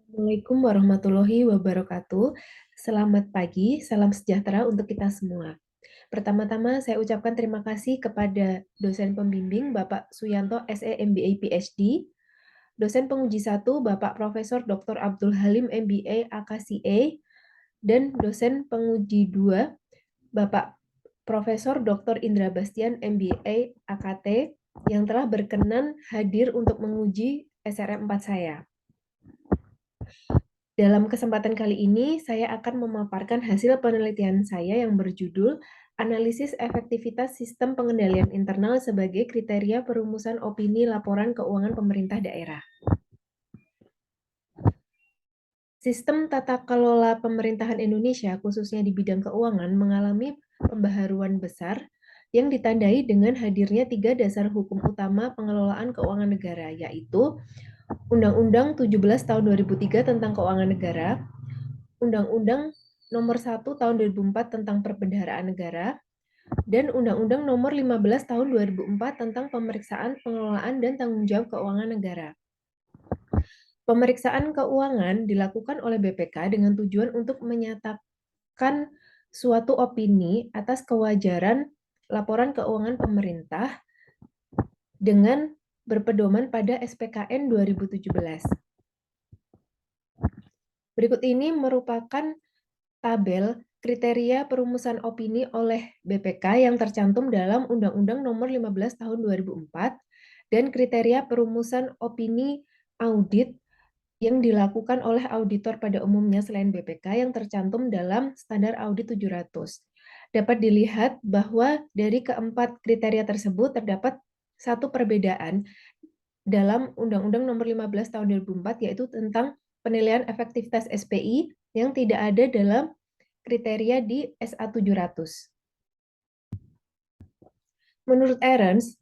Assalamualaikum warahmatullahi wabarakatuh. Selamat pagi, salam sejahtera untuk kita semua. Pertama-tama saya ucapkan terima kasih kepada dosen pembimbing Bapak Suyanto SE MBA PhD, dosen penguji 1 Bapak Profesor Dr. Abdul Halim MBA AKCA, dan dosen penguji 2 Bapak Profesor Dr. Indra Bastian MBA AKT yang telah berkenan hadir untuk menguji SRM 4 saya. Dalam kesempatan kali ini, saya akan memaparkan hasil penelitian saya yang berjudul Analisis Efektivitas Sistem Pengendalian Internal sebagai Kriteria Perumusan Opini Laporan Keuangan Pemerintah Daerah. Sistem tata kelola pemerintahan Indonesia, khususnya di bidang keuangan, mengalami pembaharuan besar yang ditandai dengan hadirnya 3 dasar hukum utama pengelolaan keuangan negara, yaitu Undang-Undang 17 tahun 2003 tentang keuangan negara, Undang-Undang Nomor 1 Tahun 2004 tentang Perbendaharaan Negara, dan Undang-Undang Nomor 15 Tahun 2004 tentang Pemeriksaan, Pengelolaan, dan Tanggung Jawab Keuangan Negara. Pemeriksaan keuangan dilakukan oleh BPK dengan tujuan untuk menyatakan suatu opini atas kewajaran laporan keuangan pemerintah dengan berpedoman pada SPKN 2017. Berikut ini merupakan tabel kriteria perumusan opini oleh BPK yang tercantum dalam Undang-Undang Nomor 15 Tahun 2004 dan kriteria perumusan opini audit yang dilakukan oleh auditor pada umumnya selain BPK yang tercantum dalam Standar Audit 700. Dapat dilihat bahwa dari keempat kriteria tersebut terdapat satu perbedaan dalam Undang-Undang Nomor 15 Tahun 2004, yaitu tentang penilaian efektivitas SPI yang tidak ada dalam kriteria di SA 700. Menurut Ahrens,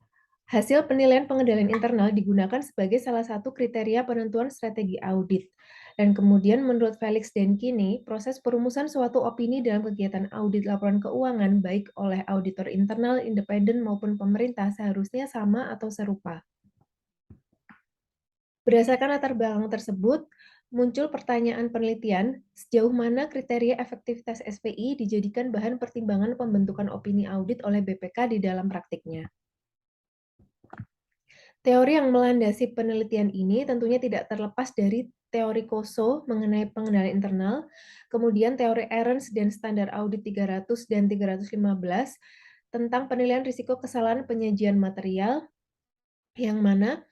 hasil penilaian pengendalian internal digunakan sebagai salah satu kriteria penentuan strategi audit. Dan kemudian menurut Felix Denkini, proses perumusan suatu opini dalam kegiatan audit laporan keuangan baik oleh auditor internal, independen maupun pemerintah seharusnya sama atau serupa. Berdasarkan latar belakang tersebut, muncul pertanyaan penelitian sejauh mana kriteria efektivitas SPI dijadikan bahan pertimbangan pembentukan opini audit oleh BPK di dalam praktiknya. Teori yang melandasi penelitian ini tentunya tidak terlepas dari teori Koso mengenai pengendalian internal, kemudian teori Ahrens dan standar audit 300 dan 315 tentang penilaian risiko kesalahan penyajian material, yang mana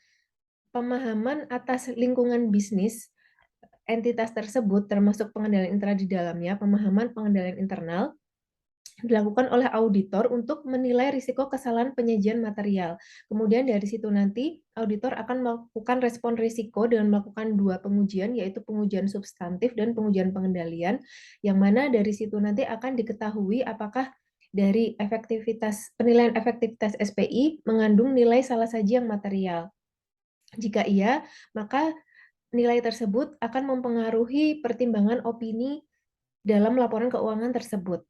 pemahaman atas lingkungan bisnis entitas tersebut, termasuk pengendalian internal di dalamnya, pemahaman pengendalian internal, dilakukan oleh auditor untuk menilai risiko kesalahan penyajian material. Kemudian dari situ nanti auditor akan melakukan respon risiko dengan melakukan 2 pengujian, yaitu pengujian substantif dan pengujian pengendalian, yang mana dari situ nanti akan diketahui apakah dari penilaian efektivitas SPI mengandung nilai salah saji yang material. Jika iya, maka nilai tersebut akan mempengaruhi pertimbangan opini dalam laporan keuangan tersebut.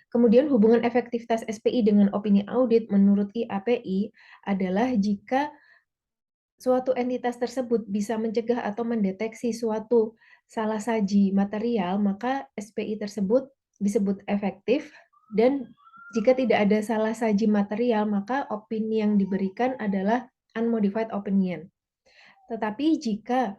Kemudian hubungan efektivitas SPI dengan opini audit menurut IAPI adalah jika suatu entitas tersebut bisa mencegah atau mendeteksi suatu salah saji material, maka SPI tersebut disebut efektif, dan jika tidak ada salah saji material, maka opini yang diberikan adalah unmodified opinion. Tetapi jika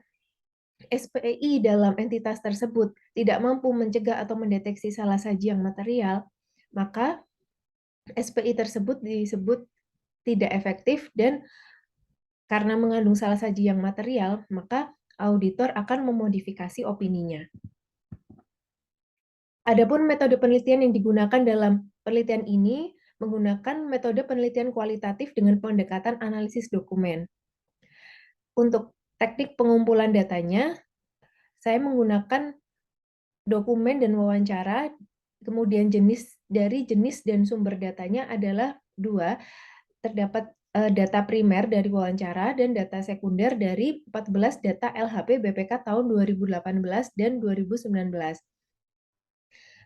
SPI dalam entitas tersebut tidak mampu mencegah atau mendeteksi salah saji yang material, maka SPI tersebut disebut tidak efektif, dan karena mengandung salah saji yang material, maka auditor akan memodifikasi opininya. Adapun metode penelitian yang digunakan dalam penelitian ini menggunakan metode penelitian kualitatif dengan pendekatan analisis dokumen. Untuk teknik pengumpulan datanya, saya menggunakan dokumen dan wawancara, kemudian jenis dan sumber datanya adalah 2, terdapat data primer dari wawancara dan data sekunder dari 14 data LHP BPK tahun 2018 dan 2019.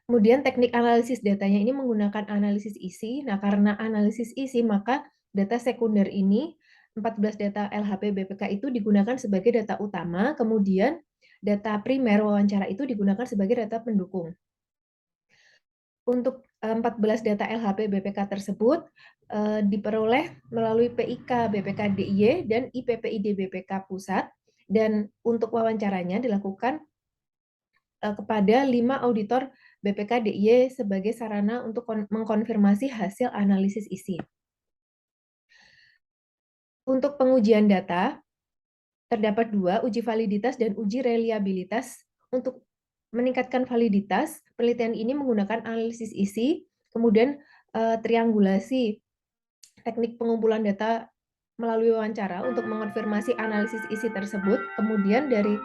Kemudian teknik analisis datanya ini menggunakan analisis isi. Nah, karena analisis isi, maka data sekunder ini 14 data LHP BPK itu digunakan sebagai data utama, kemudian data primer wawancara itu digunakan sebagai data pendukung. Untuk 14 data LHP BPK tersebut diperoleh melalui PIK BPK DIY dan IPPID BPK Pusat, dan untuk wawancaranya dilakukan kepada 5 auditor BPK DIY sebagai sarana untuk mengkonfirmasi hasil analisis isi. Untuk pengujian data, terdapat 2, uji validitas dan uji reliabilitas. Untuk meningkatkan validitas, penelitian ini menggunakan analisis isi, kemudian triangulasi teknik pengumpulan data melalui wawancara untuk mengonfirmasi analisis isi tersebut, kemudian dari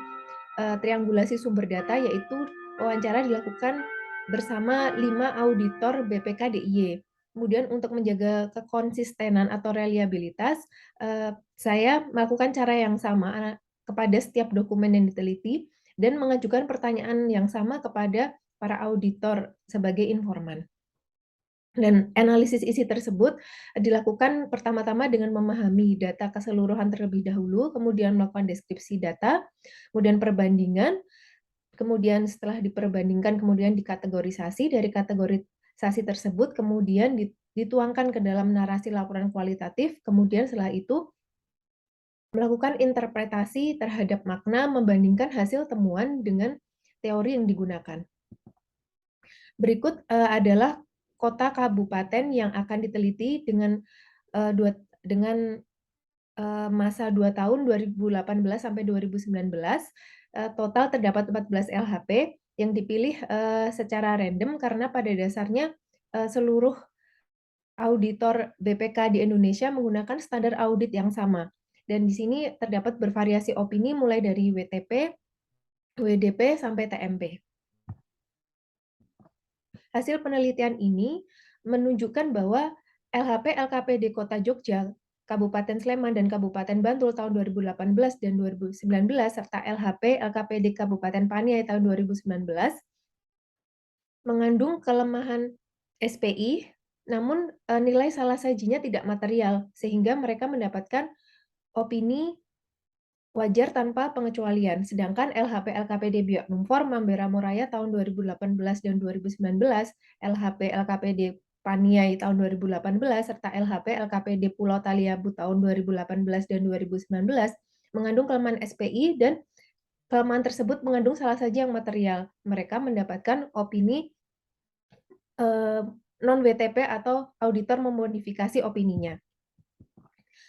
triangulasi sumber data, yaitu wawancara dilakukan bersama 5 auditor BPK DIY. Kemudian untuk menjaga kekonsistenan atau reliabilitas, saya melakukan cara yang sama kepada setiap dokumen yang diteliti dan mengajukan pertanyaan yang sama kepada para auditor sebagai informan. Dan analisis isi tersebut dilakukan pertama-tama dengan memahami data keseluruhan terlebih dahulu, kemudian melakukan deskripsi data, kemudian perbandingan, kemudian setelah diperbandingkan, kemudian dikategorisasi. Dari kategorisasi tersebut kemudian dituangkan ke dalam narasi laporan kualitatif, kemudian setelah itu melakukan interpretasi terhadap makna, membandingkan hasil temuan dengan teori yang digunakan. Berikut adalah kota kabupaten yang akan diteliti dengan masa 2 tahun 2018 sampai 2019. Total terdapat 14 LHP yang dipilih secara random karena pada dasarnya seluruh auditor BPK di Indonesia menggunakan standar audit yang sama. Dan di sini terdapat bervariasi opini mulai dari WTP, WDP, sampai TMP. Hasil penelitian ini menunjukkan bahwa LHP LKPD Kota Jogja, Kabupaten Sleman, dan Kabupaten Bantul tahun 2018 dan 2019, serta LHP LKPD Kabupaten Paniai tahun 2019, mengandung kelemahan SPI, namun nilai salah sajinya tidak material, sehingga mereka mendapatkan opini wajar tanpa pengecualian. Sedangkan LHP LKPD Bioknum Form Mambera Moraya tahun 2018 dan 2019, LHP LKPD Paniai tahun 2018, serta LHP LKPD Pulau Taliabu tahun 2018 dan 2019 mengandung kelemahan SPI, dan kelemahan tersebut mengandung salah saji yang material. Mereka mendapatkan opini non-WTP atau auditor memodifikasi opininya.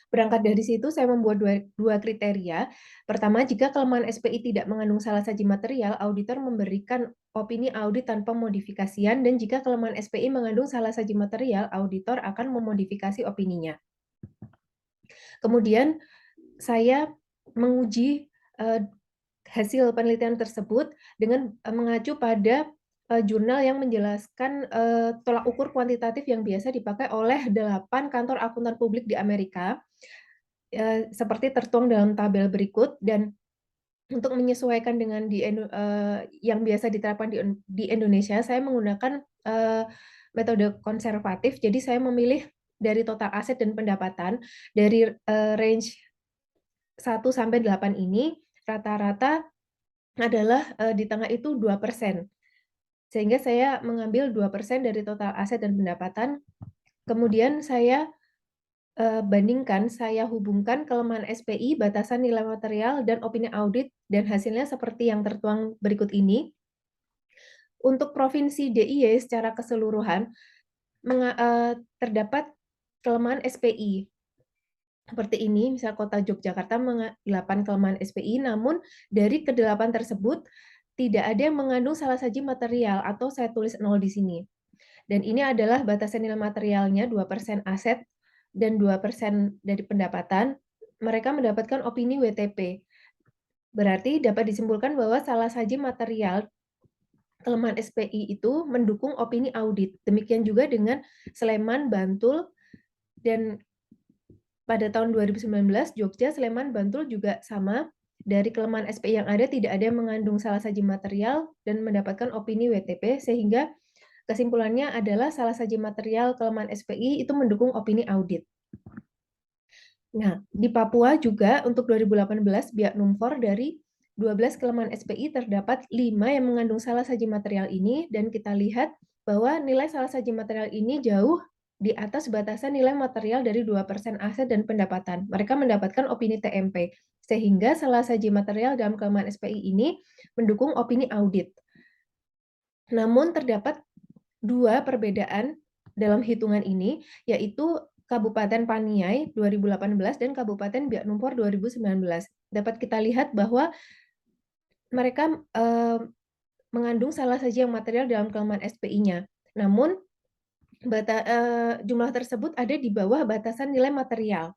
Berangkat dari situ, saya membuat dua kriteria. Pertama, jika kelemahan SPI tidak mengandung salah saji material, auditor memberikan opini audit tanpa modifikasian, dan jika kelemahan SPI mengandung salah saji material, auditor akan memodifikasi opininya. Kemudian, saya menguji hasil penelitian tersebut dengan mengacu pada jurnal yang menjelaskan tolak ukur kuantitatif yang biasa dipakai oleh 8 kantor akuntan publik di Amerika, seperti tertuang dalam tabel berikut. Dan untuk menyesuaikan dengan yang biasa diterapkan di Indonesia, saya menggunakan metode konservatif. Jadi saya memilih dari total aset dan pendapatan dari range 1 sampai 8 ini, rata-rata adalah di tengah itu 2%. Sehingga saya mengambil 2% dari total aset dan pendapatan. Kemudian saya bandingkan, saya hubungkan kelemahan SPI, batasan nilai material, dan opini audit, dan hasilnya seperti yang tertuang berikut ini. Untuk Provinsi DIY secara keseluruhan, terdapat kelemahan SPI. Seperti ini, misal Kota Yogyakarta 8 kelemahan SPI, namun dari ke-8 tersebut tidak ada yang mengandung salah saji material, atau saya tulis 0 di sini. Dan ini adalah batasan nilai materialnya 2% aset dan 2% dari pendapatan. Mereka mendapatkan opini WTP. Berarti dapat disimpulkan bahwa salah saji material kelemahan SPI itu mendukung opini audit. Demikian juga dengan Sleman, Bantul, dan pada tahun 2019 Jogja, Sleman, Bantul juga sama. Dari kelemahan SPI yang ada, tidak ada yang mengandung salah saji material dan mendapatkan opini WTP, sehingga kesimpulannya adalah salah saji material kelemahan SPI itu mendukung opini audit. Nah, di Papua juga untuk 2018 Biak Numfor dari 12 kelemahan SPI terdapat 5 yang mengandung salah saji material ini, dan kita lihat bahwa nilai salah saji material ini jauh di atas batasan nilai material dari 2% aset dan pendapatan. Mereka mendapatkan opini TMP, sehingga salah saji material dalam kelemahan SPI ini mendukung opini audit. Namun terdapat 2 perbedaan dalam hitungan ini, yaitu Kabupaten Paniai 2018 dan Kabupaten Biak Numfor 2019. Dapat kita lihat bahwa mereka mengandung salah saji yang material dalam kelemahan SPI-nya. Namun jumlah tersebut ada di bawah batasan nilai material.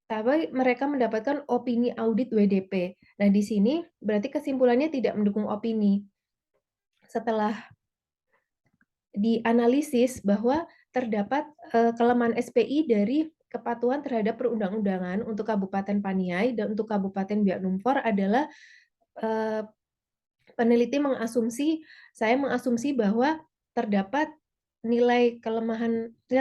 Tapi mereka mendapatkan opini audit WDP. Nah, di sini berarti kesimpulannya tidak mendukung opini. Setelah dianalisis bahwa terdapat kelemahan SPI dari kepatuhan terhadap perundang-undangan untuk Kabupaten Paniai dan untuk Kabupaten Biak Numfor adalah peneliti saya mengasumsi bahwa terdapat nilai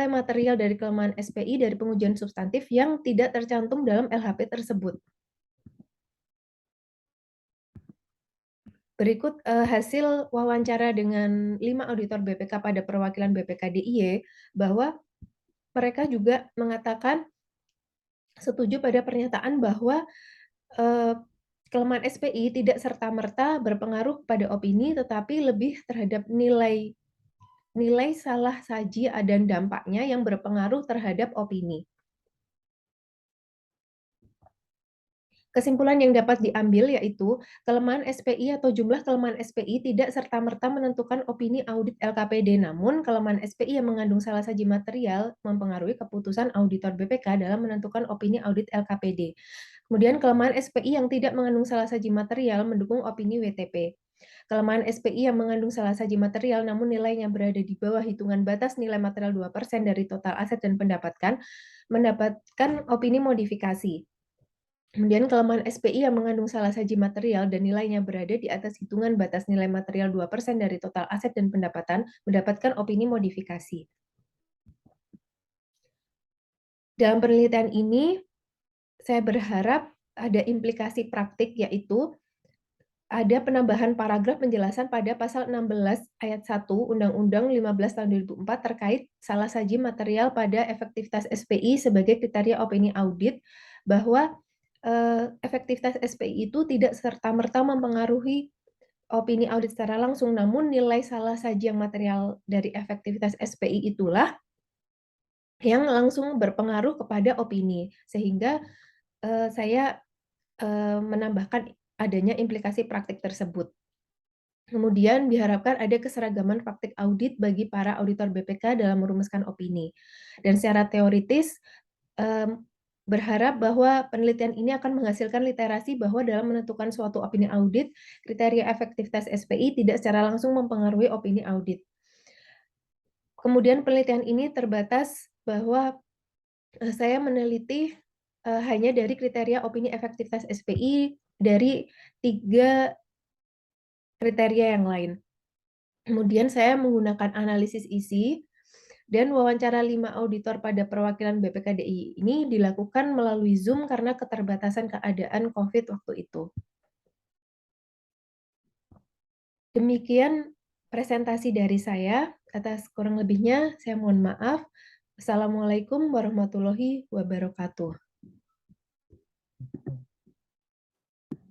material dari kelemahan SPI dari pengujian substantif yang tidak tercantum dalam LHP tersebut. Berikut hasil wawancara dengan 5 auditor BPK pada perwakilan BPK DIY bahwa mereka juga mengatakan setuju pada pernyataan bahwa kelemahan SPI tidak serta-merta berpengaruh pada opini, tetapi lebih terhadap nilai salah saji dan dampaknya yang berpengaruh terhadap opini. Kesimpulan yang dapat diambil yaitu kelemahan SPI atau jumlah kelemahan SPI tidak serta-merta menentukan opini audit LKPD, namun kelemahan SPI yang mengandung salah saji material mempengaruhi keputusan auditor BPK dalam menentukan opini audit LKPD. Kemudian kelemahan SPI yang tidak mengandung salah saji material mendukung opini WTP. Kelemahan SPI yang mengandung salah saji material namun nilainya berada di bawah hitungan batas nilai material 2% dari total aset dan mendapatkan opini modifikasi. Kemudian kelemahan SPI yang mengandung salah saji material dan nilainya berada di atas hitungan batas nilai material 2% dari total aset dan pendapatan mendapatkan opini modifikasi. Dalam penelitian ini, saya berharap ada implikasi praktik, yaitu ada penambahan paragraf penjelasan pada pasal 16 ayat 1 Undang-Undang 15 tahun 2004 terkait salah saji material pada efektivitas SPI sebagai kriteria opini audit, bahwa efektivitas SPI itu tidak serta-merta mempengaruhi opini audit secara langsung, namun nilai salah saji yang material dari efektivitas SPI itulah yang langsung berpengaruh kepada opini. Sehingga saya menambahkan adanya implikasi praktik tersebut. Kemudian diharapkan ada keseragaman praktik audit bagi para auditor BPK dalam merumuskan opini. Dan secara teoritis, berharap bahwa penelitian ini akan menghasilkan literasi bahwa dalam menentukan suatu opini audit, kriteria efektivitas SPI tidak secara langsung mempengaruhi opini audit. Kemudian penelitian ini terbatas bahwa saya meneliti hanya dari kriteria opini efektivitas SPI dari 3 kriteria yang lain. Kemudian saya menggunakan analisis isi dan wawancara 5 auditor pada perwakilan BPKDI ini dilakukan melalui Zoom karena keterbatasan keadaan COVID waktu itu. Demikian presentasi dari saya. Atas kurang lebihnya saya mohon maaf. Assalamualaikum warahmatullahi wabarakatuh.